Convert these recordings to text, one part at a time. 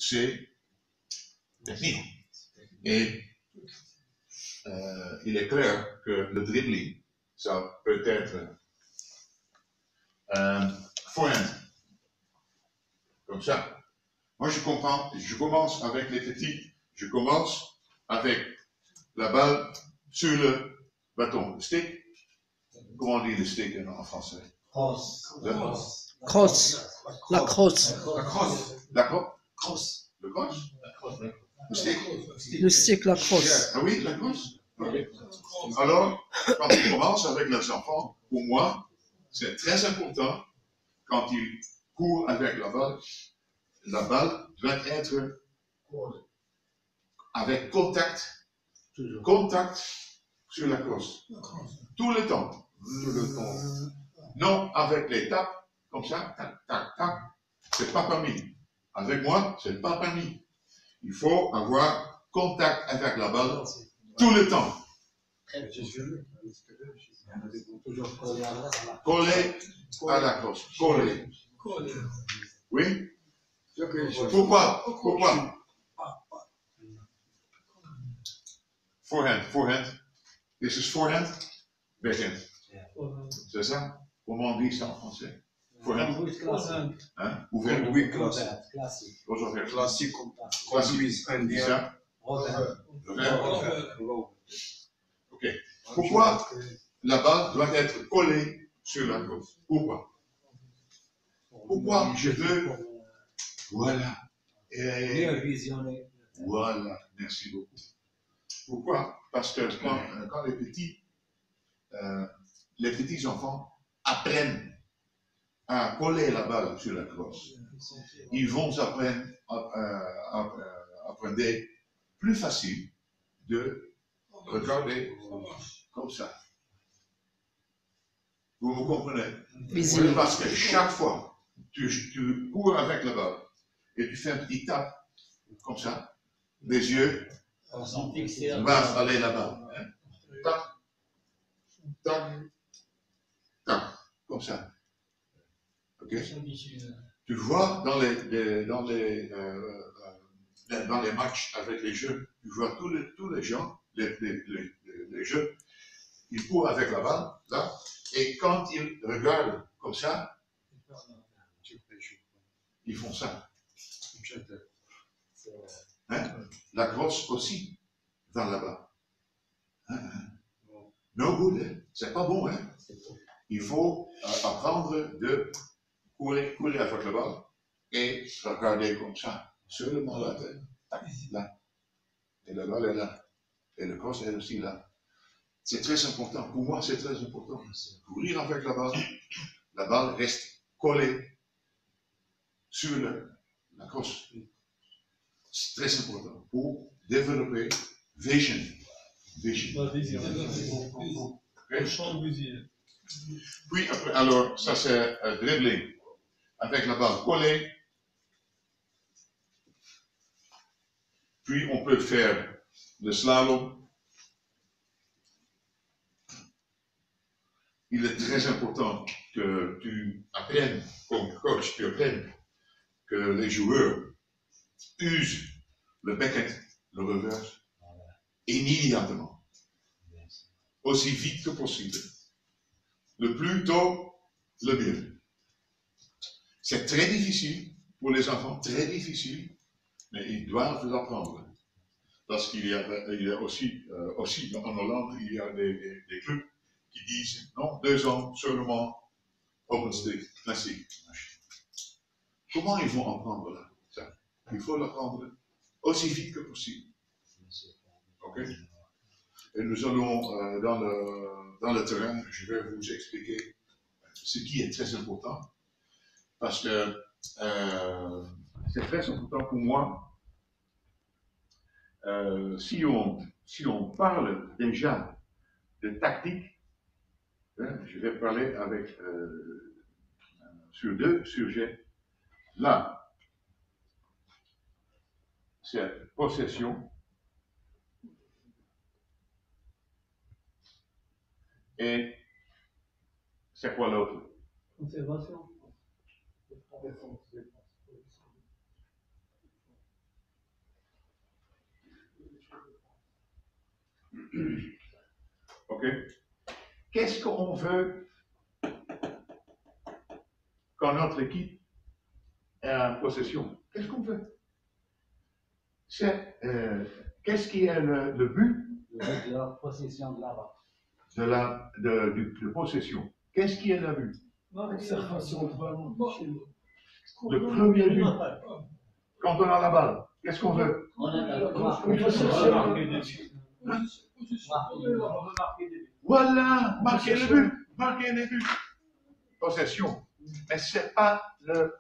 c'est technique. Et il est clair que le dribbling, ça peut être forehand, comme ça. Moi, je comprends, je commence avec les petits, je commence avec la balle sur le bâton. Le stick, comment on dit le stick en français? Cross. Cross. La crosse. La crosse. La crosse. Le crosse? Le stick? Le stick, la crosse. Ah oui, la crosse? Okay. Alors, quand on commence avec les enfants, pour moi, c'est très important, quand ils courent avec la balle doit être avec contact sur la crosse. Tout le temps. Non avec les tapes, comme ça, tac, tac, tac. C'est pas permis. Avec moi, c'est pas permis. Il faut avoir contact avec la balle tout le temps. Coller à la crosse. Coller. Oui? Pourquoi? Forehand. This is forehand, backhand. C'est ça? Comment on dit ça en français? Forehand. Hein? Ouvert. Oui, classique. Classique. Ça? Revers. Ok. Pourquoi la balle doit être collée sur la crosse? Pourquoi je veux... Voilà. Voilà. Merci beaucoup. Pourquoi? Parce que quand les petits enfants apprennent à coller la balle sur la crosse, ils vont apprendre plus facile de regarder comme ça. Vous me comprenez? Oui, parce que chaque fois, tu cours avec la balle et tu fais un petit tape comme ça, les yeux vont aller là-bas. Hein? Tac, tac, tac, comme ça. Ok? Tu vois dans les matchs avec les jeunes, tu vois tous les gens, les jeunes, ils courent avec la balle, là, et quand ils regardent comme ça, ils font ça. Hein? La crosse aussi, dans là-bas. Hein? No good, hein? C'est pas bon, hein? Il faut apprendre de courir avec la balle et regarder comme ça, seulement la tête, là. Et la balle est là. Et le crosse est aussi là. C'est très important. Pour moi, c'est très important. Courir avec la balle reste collée sur la crosse. C'est très important pour développer vision. Okay? Puis après, alors, ça c'est dribbling avec la balle collée. Puis on peut faire le slalom. Il est très important que tu apprennes, comme coach, tu apprennes que les joueurs usent le backhand, le reverse, immédiatement, aussi vite que possible. Le plus tôt, le mieux. C'est très difficile pour les enfants, très difficile, mais ils doivent l'apprendre. Parce qu'il y a aussi en Hollande, il y a des clubs qui disent non, 2 ans seulement open stick classique. Comment ils vont apprendre ça? Il faut l'apprendre aussi vite que possible. Ok? Et nous allons dans le terrain, je vais vous expliquer ce qui est très important. Parce que c'est très important pour moi. Si on parle déjà de tactique, hein, je vais parler sur 2 sujets. Là, c'est possession et c'est quoi l'autre? Conservation. Ok? Qu'est-ce qu'on veut quand notre équipe est en possession? Qu'est-ce qu'on veut? Qu'est-ce qui est le but De la possession de la balle. de possession? Qu'est-ce qui est le but? L'observation de ballon. Le premier but, quand on a la balle, qu'est-ce qu'on veut? Voilà, marquer le but, marquer les buts. Possession. Mais ce n'est pas le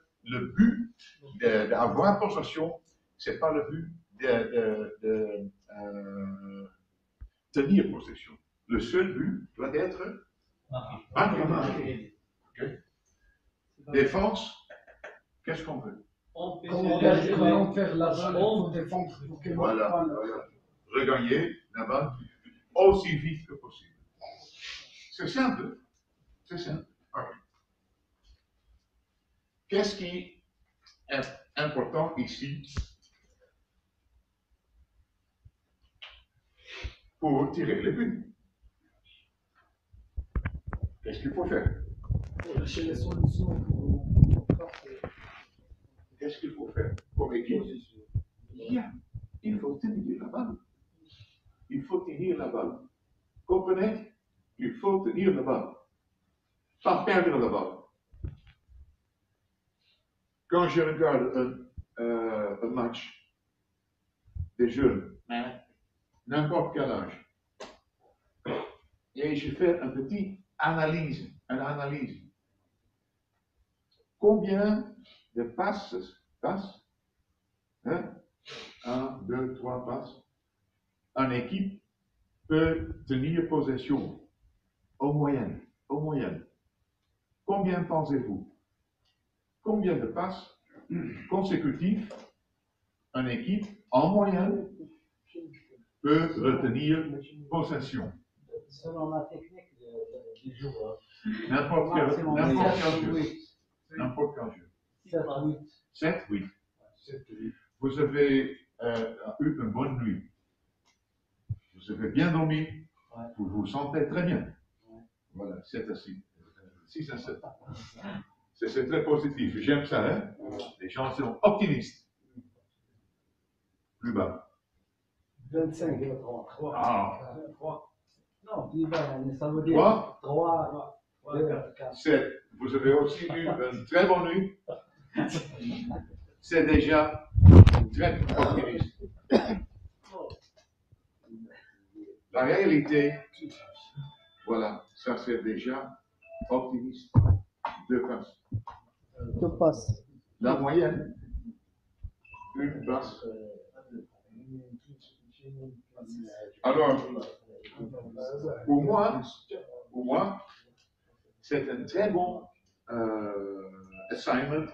but d'avoir possession, ce n'est pas le but de tenir possession. Le seul but doit être marquer. Okay. Défense, qu'est-ce qu'on veut? Quand on perd la balle, il faut défendre pour qu'elle ne Voilà, pas. voilà. Regagner la balle aussi vite que possible. C'est simple. C'est simple. Okay. Qu'est-ce qui est important ici pour tirer les buts? Qu'est-ce qu'il faut faire? Chercher les solutions. Qu'est-ce qu'il faut faire comme équipe? Bien, il faut tenir la balle. Il faut tenir la balle. Comprenez? Il faut tenir la balle. Pas perdre la balle. Quand je regarde un match des jeunes, n'importe quel âge, et je fais une petite analyse. Combien de passes, hein? 1, 2, 3 passes, une équipe peut tenir possession en moyenne. Combien pensez-vous? Combien de passes consécutives une équipe en moyenne peut retenir possession? Selon la technique du joueur. N'importe quel jeu. N'importe quel jeu. 7, 8. Vous avez eu une bonne nuit. Vous avez bien dormi. Vous vous sentez très bien. Voilà, 7 à 6. 6 à 7. C'est très positif. J'aime ça, hein? Les gens sont optimistes. Plus bas. 25. 3. Ah. Non, plus bas, mais ça veut dire 3. 3, 2, 4. 7. Vous avez aussi eu une très bonne nuit. C'est déjà très optimiste. La réalité, voilà, ça c'est déjà optimiste. 2 passes. Deux passes. La moyenne, une passe. Alors, pour moi, c'est un très bon assignment,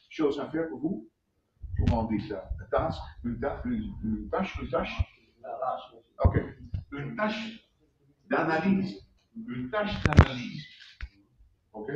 chose à faire pour vous. Comment on dit ça? Une tâche. Ok. Une tâche d'analyse. Ok.